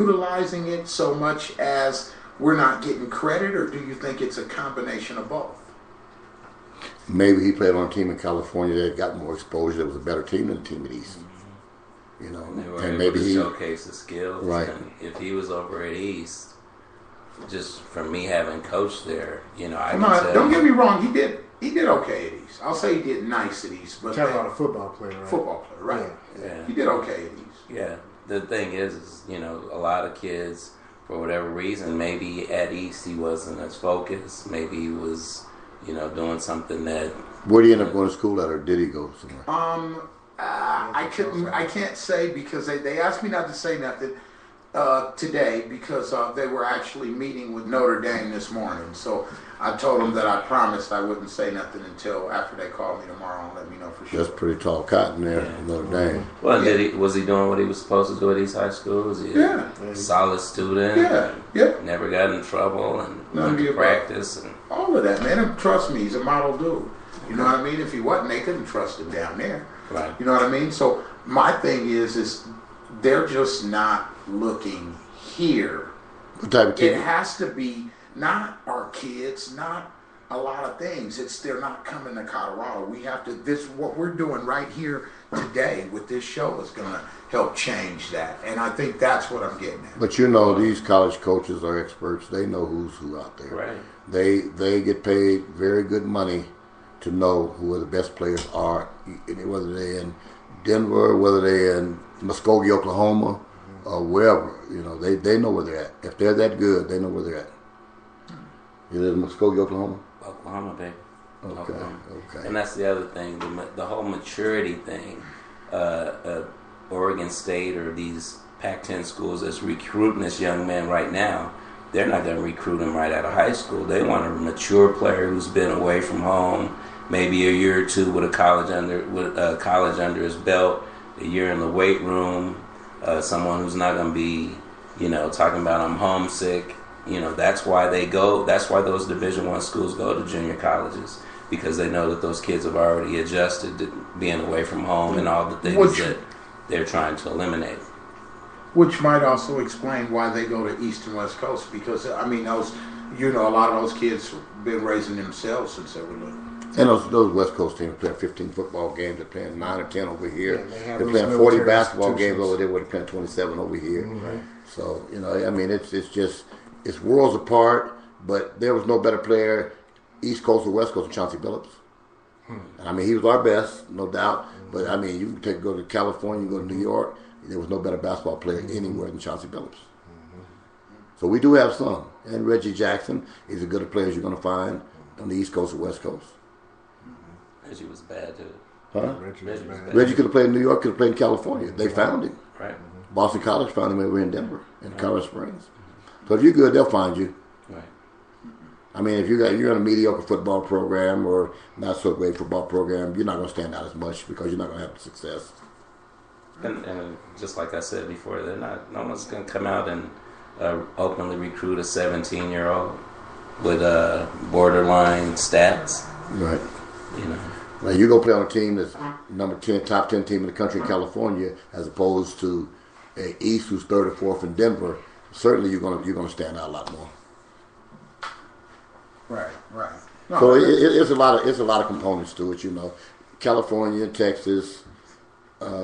utilizing it so much as we're not getting credit, or do you think it's a combination of both? Maybe he played on a team in California that got more exposure. That was a better team than the team at East. You know, and they were and able maybe to he showcase the skills. Right. And if he was over at East, just from me having coached there, you know, I can tell. Don't get me wrong. He did okay at East. I'll say he did nice at East. But talking about a football player, right? Football player, right? Yeah. He did okay at East. Yeah. The thing is, you know, a lot of kids, for whatever reason, maybe at East he wasn't as focused. Maybe he was, you know, doing something that. Where did he end up going to school at, or did he go somewhere? I can't say because they asked me not to say nothing today because they were actually meeting with Notre Dame this morning. So I told them that I promised I wouldn't say nothing until after they called me tomorrow and let me know for sure. That's pretty tall cotton there, Notre Dame. Well, was he doing what he was supposed to do at East High School? Was he a solid student? Yeah. Never got in trouble and went to practice and all of that, man. And trust me, he's a model dude. You know what I mean? If he wasn't, they couldn't trust him down there. Right. You know what I mean? So my thing is they're just not looking here. What type of team? It has to be not our kids, not a lot of things. It's they're not coming to Colorado. We have to. This what we're doing right here today with this show is going to help change that, and I think that's what I'm getting at. But you know, these college coaches are experts. They know who's who out there. Right. They get paid very good money to know who the best players are, whether they're in Denver, whether they're in Muskogee, Oklahoma, or wherever. You know, they know where they're at. If they're that good, they know where they're at. You live in Muskogee, Oklahoma? Oklahoma, baby. Okay, Oklahoma. okay. And that's the other thing, the whole maturity thing. Oregon State or these Pac-10 schools that's recruiting this young man right now, they're not going to recruit him right out of high school. They want a mature player who's been away from home, maybe a year or two with college under his belt, a year in the weight room, someone who's not going to be, you know, talking about I'm homesick. You know, that's why they go. That's why those Division I schools go to junior colleges, because they know that those kids have already adjusted to being away from home and all the things that they're trying to eliminate. Which might also explain why they go to East and West Coast, because I mean, those, you know, a lot of those kids have been raising themselves since they were little. And those West Coast teams play 15 football games. They're playing 9 or 10 over here. Yeah, they're playing 40 basketball games over there. Where they're playing 27 over here. Mm-hmm. So you know, I mean, it's just it's worlds apart. But there was no better player, East Coast or West Coast, than Chauncey Billups. I mean, he was our best, no doubt. But I mean, you can go to California, go to New York. There was no better basketball player anywhere than Chauncey Billups. So we do have some. And Reggie Jackson is as good a player as you're going to find on the East Coast or West Coast. Reggie was bad too. Huh? Reggie was bad. Reggie could have played in New York, could have played in California. They found him. Right. Boston College found him over in Denver, in Colorado Springs. So if you're good, they'll find you. Right. I mean, if you're in a mediocre football program or not so great football program, you're not going to stand out as much because you're not going to have the success. And just like I said before, no one's going to come out and openly recruit a 17-year-old with borderline stats. Right. You know. Now you go play on a team that's number 10, top 10 team in the country in California, as opposed to a East who's third or fourth in Denver. Certainly, you're gonna stand out a lot more. Right. No, so it's a lot of components to it. You know, California, Texas,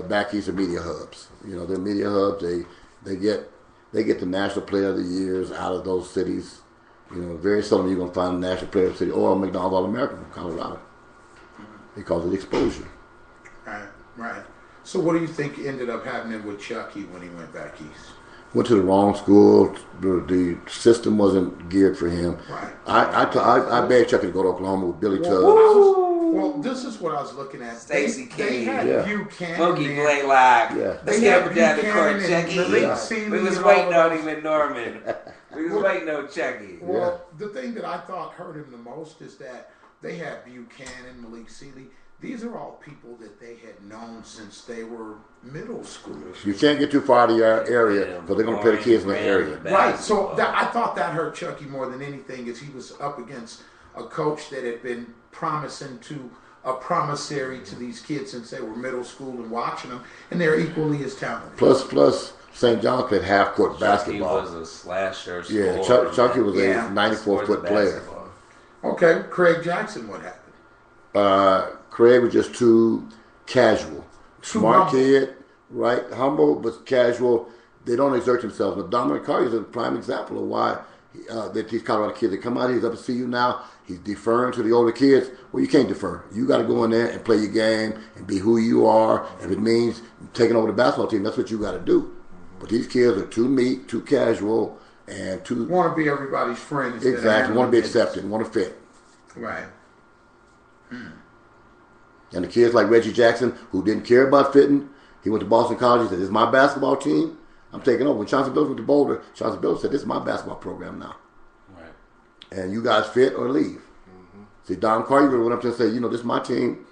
back east are media hubs. You know, they're media hubs. They get the national player of the years out of those cities. You know, very seldom you're gonna find a national player of the city or a McDonald's All-American from Colorado because of the exposure. Right. So what do you think ended up happening with Chucky when he went back east? Went to the wrong school. The system wasn't geared for him. Right. I begged Chucky to go to Oklahoma with Billy Tubbs. Well, this is what I was looking at. Stacey King. They had Buchanan. Smokey Blaylock. Yeah. Let's get him down to court, Chucky. Yeah. We was waiting on him in Norman. We was waiting on Chucky. Well, the thing that I thought hurt him the most is that they had Buchanan, Malik Sealy. These are all people that they had known since they were middle schoolers. You can't get too far out of your area because they're going to play the kids in the area. Right. So I thought that hurt Chucky more than anything, is he was up against a coach that had been promising to a promissory to these kids since they were middle school and watching them, and they're equally as talented. Plus, St. John's played half-court basketball. He was a slasher. Yeah, Chunky was a 94-foot player. Okay, Craig Jackson, what happened? Craig was just too casual. Smart humble. kid, right? Humble, but casual. They don't exert themselves. But Dominic Carter is a prime example of why these Colorado kids, they come out, he's up to see you now, he's deferring to the older kids. Well, you can't defer. You got to go in there and play your game and be who you are. If it means taking over the basketball team, that's what you got to do. But these kids are too meek, too casual, and too... Want to be everybody's friend. Exactly. Want to be accepted, want to fit. Right. And the kids like Reggie Jackson, who didn't care about fitting, he went to Boston College, he said, this is my basketball team, I'm taking over. When Chauncey Billups went to Boulder, Chauncey Billups said, this is my basketball program now. Right. And you guys fit or leave. See, Don Carter went up there and said, this is my team.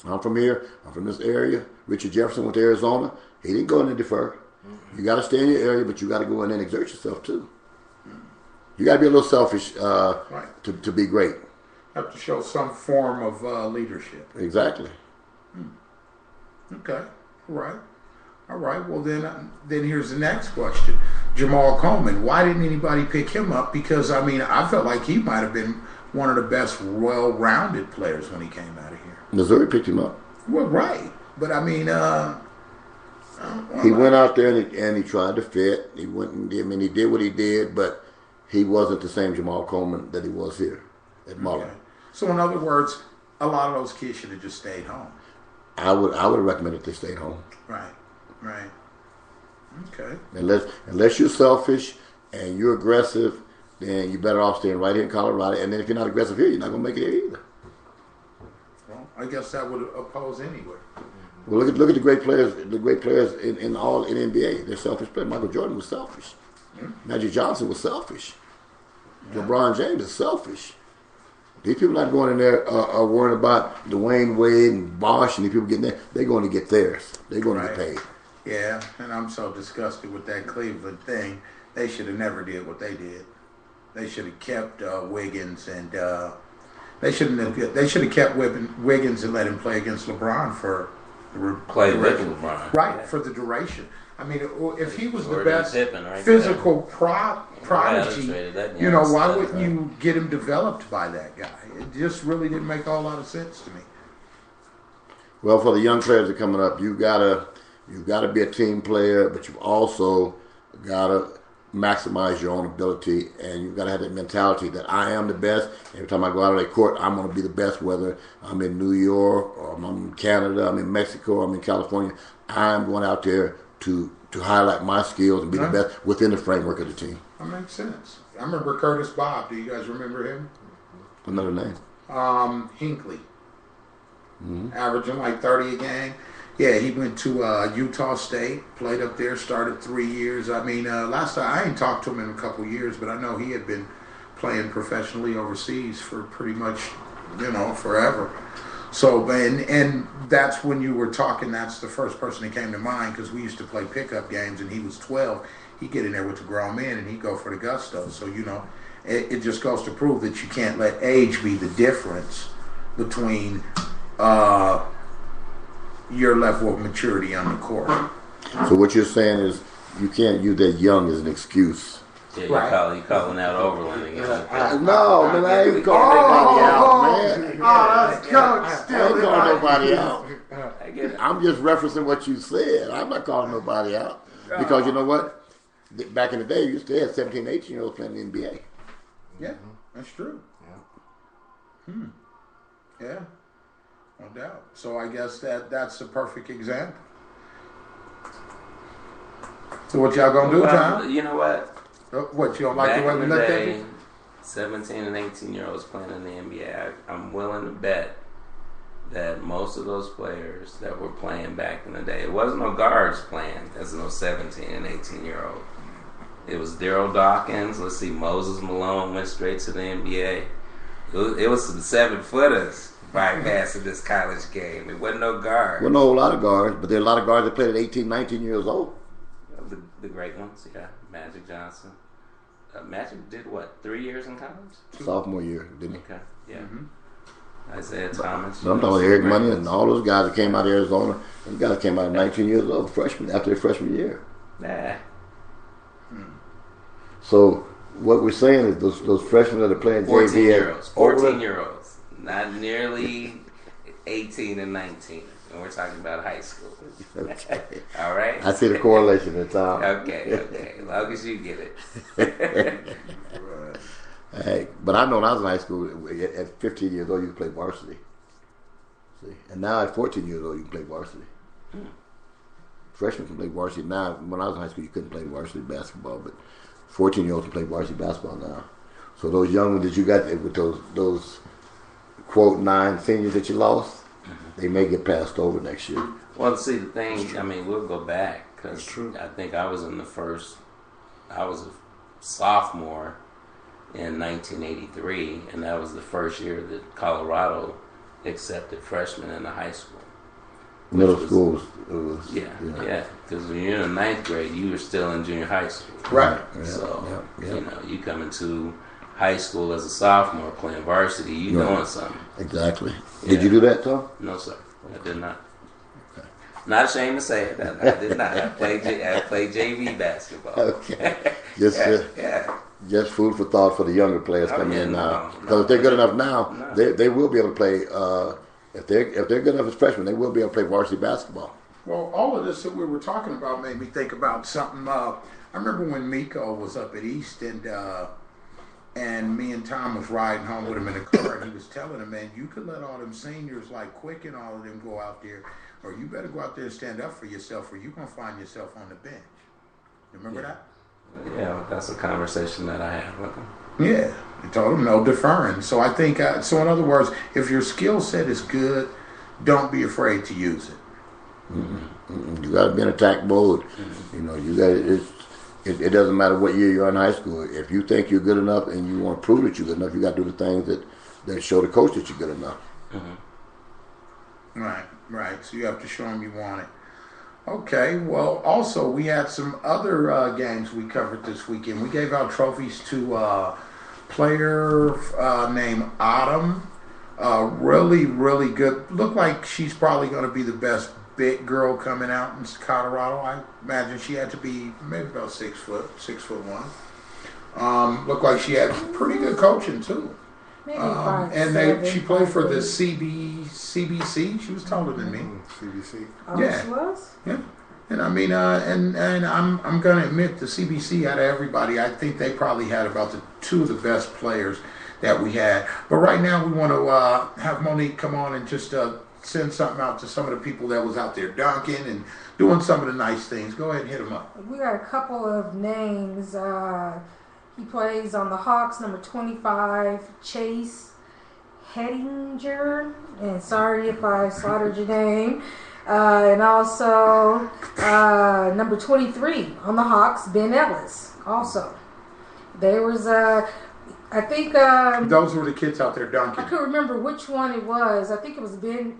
I'm from here. I'm from this area. Richard Jefferson went to Arizona. He didn't go in and defer. You got to stay in your area, but you got to go in and exert yourself too. You got to be a little selfish right. to be great. Have to show some form of leadership. Exactly. Okay. All right. Well, then here's the next question. Jamal Coleman. Why didn't anybody pick him up? Because, I felt like he might have been one of the best well-rounded players when he came out of here. Missouri picked him up. Well, right. But, he went out there and he tried to fit. He went and he did what he did, but he wasn't the same Jamal Coleman that he was here at Muller. Okay. So, in other words, a lot of those kids should have just stayed home. I would have recommended they stayed home. Right. Okay. Unless you're selfish and you're aggressive, then you're better off staying right here in Colorado. And then if you're not aggressive here, you're not going to make it here either. Well, I guess that would oppose anyway. Well, look at the great players. The great players in the NBA. They're selfish players. Michael Jordan was selfish. Magic Johnson was selfish. LeBron James is selfish. These people not going in there are worrying about Dwayne Wade and Bosh and these people getting there. They're going to get theirs. They're going to get paid. Yeah, and I'm so disgusted with that Cleveland thing. They should have never did what they did. They should have kept Wiggins and they should have kept Wiggins and let him play against LeBron for play with LeBron. Right, for the duration. If he was the best physical prodigy, why wouldn't you get him developed by that guy? It just really didn't make a whole lot of sense to me. Well, for the young players that are coming up, you gotta be a team player, but you've also gotta maximize your own ability, and you've got to have that mentality that I am the best. Every time I go out on the court, I'm going to be the best, whether I'm in New York or I'm in Canada, I'm in Mexico, I'm in California. I'm going out there to highlight my skills and be the best within the framework of the team. That makes sense. I remember Curtis Bob. Do you guys remember him? Another name? Hinckley. Averaging like 30 a game. Yeah, he went to Utah State, played up there, started 3 years. Last time I ain't talked to him in a couple years, but I know he had been playing professionally overseas for pretty much, forever. So, and that's when you were talking, that's the first person that came to mind, because we used to play pickup games, and he was 12. He'd get in there with the grown men, and he'd go for the gusto. So, it just goes to prove that you can't let age be the difference between your level of maturity on the court. So what you're saying is you can't use that young as an excuse. Yeah, you're calling out Overland again. No, man, I ain't calling nobody out, man. That's coach still. I ain't calling nobody out. I'm just referencing what you said. I'm not calling nobody out. Because you know what? Back in the day, you used to have 17, 18-year-olds playing in the NBA. Yeah, that's true. Yeah. Yeah. No doubt. So I guess that's a perfect example. So what y'all gonna do, Tom? You know what? What, you don't like the way we look at it? 17 and 18-year-olds playing in the NBA. I'm willing to bet that most of those players that were playing back in the day, it wasn't no guards playing as no 17 and 18-year-old. It was Daryl Dawkins. Let's see, Moses Malone went straight to the NBA. It was some 7-footers bypassing this college game. It wasn't no guards. Wasn't a whole lot of guards, but there are a lot of guards that played at 18, 19 years old. The great ones, yeah. Magic Johnson. Magic did what, 3 years in college? Sophomore year, didn't he? Okay, yeah. Isaiah Thomas. But I'm talking about Eric Money and all those guys that came out of Arizona. Those guys came out at 19 years old, after their freshman year. Nah. So what we're saying is those freshmen that are playing 14-year-olds, not nearly 18 and 19. And we're talking about high school. Okay. All right? I see the correlation there, Tom. Okay. As long as you get it. Hey, but I know when I was in high school, at 15 years old, you could play varsity. See, and now at 14 years old, you can play varsity. Freshmen can play varsity now. When I was in high school, you couldn't play varsity basketball, but 14-year-olds can play varsity basketball now. So those young ones that you got with those quote 9 seniors that you lost, they may get passed over next year. Well, see, the thing, I mean, we'll go back because I think I was a sophomore in 1983, and that was the first year that Colorado accepted freshmen into high school. Middle school was yeah. Because when you're in the 9th grade, you were still in junior high school. Right. So, you come into high school as a sophomore playing varsity, you doing something. Exactly. Did you do that, Tom? No, sir. I did not. Okay. Not ashamed to say it. I did not. I played JV basketball. Okay. Just food for thought for the younger players coming in now. Because if they're good enough now, they will be able to play. If they're good enough as freshmen, they will be able to play varsity basketball. Well, all of this that we were talking about made me think about something. I remember when Miko was up at East and me and Tom was riding home with him in the car, and he was telling him, man, you could let all them seniors like Quick and all of them go out there, or you better go out there and stand up for yourself, or you're going to find yourself on the bench. You remember that? Yeah, that's a conversation that I had with him. Yeah, he told him no deferring. So I think, so in other words, if your skill set is good, don't be afraid to use it. You got to be in attack mode. You know, you got it doesn't matter what year you're in high school. If you think you're good enough and you want to prove that you're good enough, you got to do the things that show the coach that you're good enough. Right. So you have to show them you want it. Okay, well, also, we had some other games we covered this weekend. We gave out trophies to a player named Autumn. Really, really good. Looked like she's probably going to be the best big girl coming out in Colorado. I imagine she had to be maybe about 6 foot, 6'1". Looked like she had pretty good coaching, too. And she played for the CBC. She was taller than me. CBC. Oh, she was? Yeah. And I mean, and I'm going to admit the CBC out of everybody, I think they probably had about the 2 of the best players that we had. But right now we want to have Monique come on and just send something out to some of the people that was out there dunking and doing some of the nice things. Go ahead and hit them up. We got a couple of names. He plays on the Hawks, number 25, Chase Hedinger. And sorry if I slaughtered your name. And also number 23 on the Hawks, Ben Ellis. Also, there was I think those were the kids out there dunking. I couldn't remember which one it was. I think it was Ben.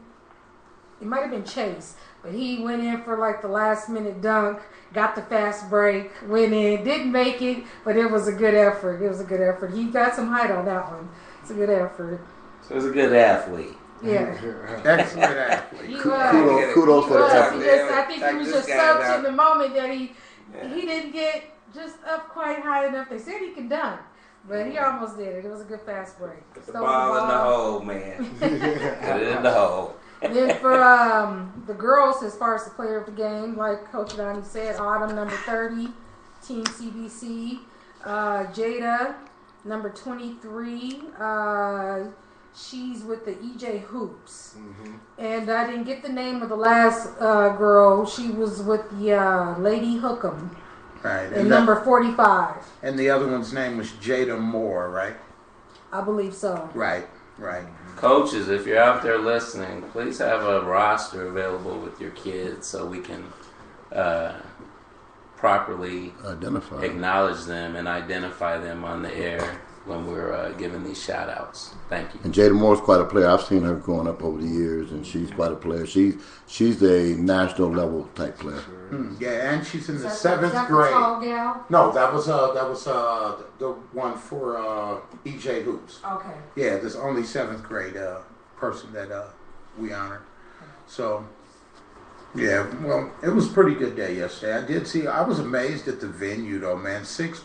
It might have been Chase, but he went in for like the last minute dunk, got the fast break, went in, didn't make it, but it was a good effort. He got some height on that one. It's a good effort. So he's a good athlete. Yeah. Excellent athlete. Kudos for the effort. I think he was just such in the moment that he didn't get just up quite high enough. They said he could dunk, but he almost did it. It was a good fast break. Put the ball in the hole, man. Put it in the hole. And then for the girls, as far as the player of the game, like Coach Donnie said, Autumn, number 30, Team CBC. Jada, number 23. She's with the EJ Hoops. And I didn't get the name of the last girl. She was with the Lady Hookem. Right. And number 45. And the other one's name was Jada Moore, right? I believe so. Right. Coaches, if you're out there listening, please have a roster available with your kids so we can properly acknowledge them and identify them on the air when we're giving these shout outs. Thank you. And Jada Moore's quite a player. I've seen her growing up over the years, and she's quite a player. She's a national level type player. Yeah, and she's in the 7th grade. Tall gal? No, that was the one for EJ Hoops. Okay. Yeah, there's only 7th grade person that we honored. So Yeah, well, it was a pretty good day yesterday. I was amazed at the venue, though, man. 6